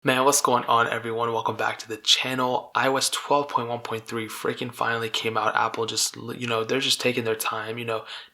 Man, what's going on, everyone? Welcome back to the channel. iOS 12.1.3 freaking finally came out. Apple just, they're just taking their time,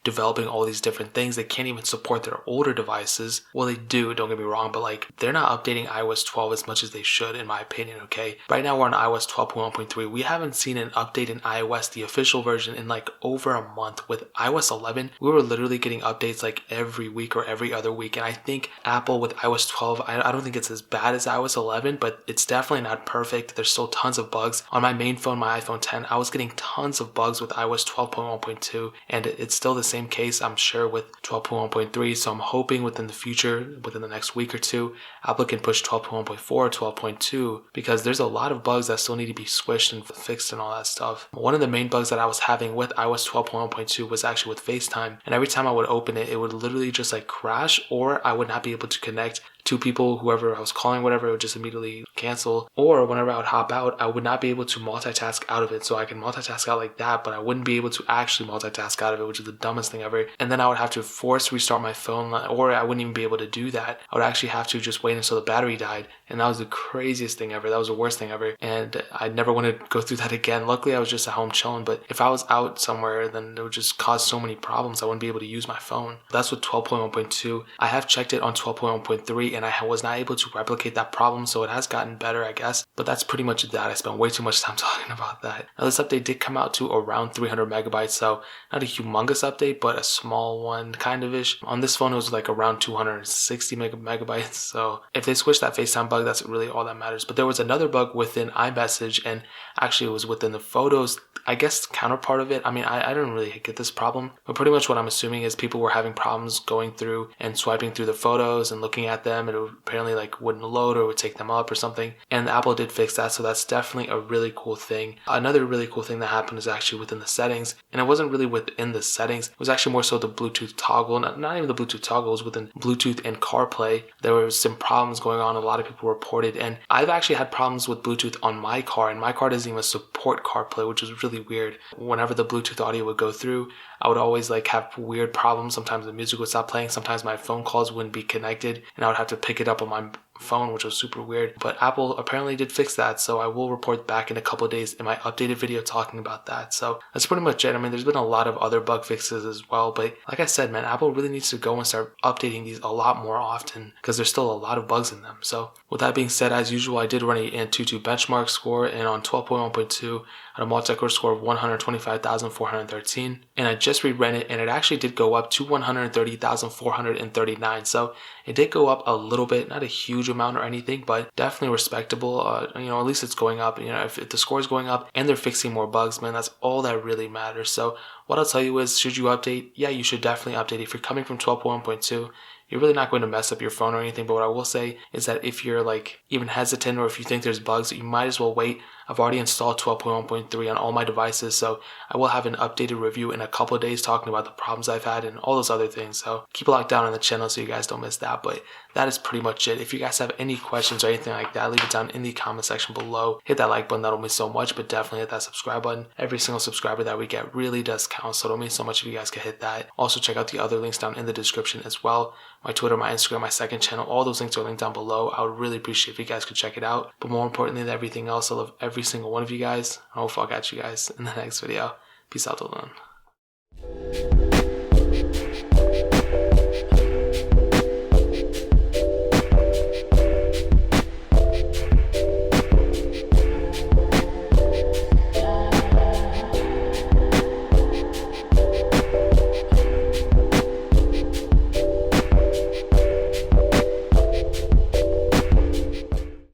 developing all these different things. They can't even support their older devices. Well, they do, don't get me wrong, but they're not updating iOS 12 as much as they should, in my opinion, okay? Right now we're on iOS 12.1.3. We haven't seen an update in iOS, the official version, in over a month. With iOS 11, we were literally getting updates every week or every other week. And I think Apple with iOS 12, I don't think it's as bad as iOS 11, but it's definitely not perfect. There's still tons of bugs. On my main phone, my iPhone 10, I was getting tons of bugs with iOS 12.1.2, and it's still the same case, I'm sure, with 12.1.3. So I'm hoping within the future, within the next week or two, Apple can push 12.1.4, 12.2, because there's a lot of bugs that still need to be squished and fixed and all that stuff. One of the main bugs that I was having with iOS 12.1.2 was actually with FaceTime, and every time I would open it, it would literally just crash, or I would not be able to connect to people, whoever I was calling, whatever. It would just immediately cancel. Or whenever I would hop out, I would not be able to multitask out of it. So I can multitask out like that, but I wouldn't be able to actually multitask out of it, which is the dumbest thing ever. And then I would have to force restart my phone, or I wouldn't even be able to do that. I would actually have to just wait until the battery died. And that was the craziest thing ever. That was the worst thing ever. And I never want to go through that again. Luckily, I was just at home chilling, but if I was out somewhere, then it would just cause so many problems. I wouldn't be able to use my phone. That's with 12.1.2. I have checked it on 12.1.3, and I was not able to replicate that problem, so it has gotten better, I guess. But that's pretty much that. I spent way too much time talking about that. Now, this update did come out to around 300 megabytes, so not a humongous update, but a small one, kind of ish. On this phone, it was around 260 megabytes. So if they switch that FaceTime bug, that's really all that matters. But there was another bug within iMessage, and actually it was within the photos, I guess, counterpart of it. I mean, I didn't really get this problem, but pretty much what I'm assuming is people were having problems going through and swiping through the photos and looking at them, and it would apparently wouldn't load or would take them up or something. And Apple did fix that, so that's definitely a really cool thing. Another really cool thing that happened is actually within the settings, and it wasn't really within the settings. It was actually more so the Bluetooth toggle, not even the Bluetooth toggle, it was within Bluetooth and CarPlay. There was some problems going on, a lot of people reported, and I've actually had problems with Bluetooth on my car, and my car doesn't even support CarPlay, which is really weird. Whenever the Bluetooth audio would go through, I would always have weird problems. Sometimes the music would stop playing, sometimes my phone calls wouldn't be connected, and I would have to pick it up on my phone, which was super weird. But Apple apparently did fix that, so I will report back in a couple of days in my updated video talking about that. So that's pretty much it. I mean, there's been a lot of other bug fixes as well, but like I said, man, Apple really needs to go and start updating these a lot more often, because there's still a lot of bugs in them. So with that being said, as usual, I did run a Antutu benchmark score, and on 12.1.2 at a multi-core score of 125,413, and I just reran it, and it actually did go up to 130,439. So it did go up a little bit, not a huge amount or anything, but definitely respectable. At least it's going up. If the score is going up and they're fixing more bugs, man, that's all that really matters. So what I'll tell you is, should you update? Yeah, you should definitely update. If you're coming from 12.1.2, you're really not going to mess up your phone or anything. But what I will say is that if you're even hesitant, or if you think there's bugs, you might as well wait. I've already installed 12.1.3 on all my devices, so I will have an updated review in a couple of days talking about the problems I've had and all those other things. So keep a lock down on the channel so you guys don't miss that. But that is pretty much it. If you guys have any questions or anything like that, leave it down in the comment section below. Hit that like button, that'll mean so much, but definitely hit that subscribe button. Every single subscriber that we get really does count, so it'll mean so much if you guys can hit that. Also, check out the other links down in the description as well. My Twitter, my Instagram, my second channel, all those links are linked down below. I would really appreciate if you guys could check it out. But more importantly than everything else, I love every single one of you guys. I hope I'll catch you guys in the next video. Peace out, till then.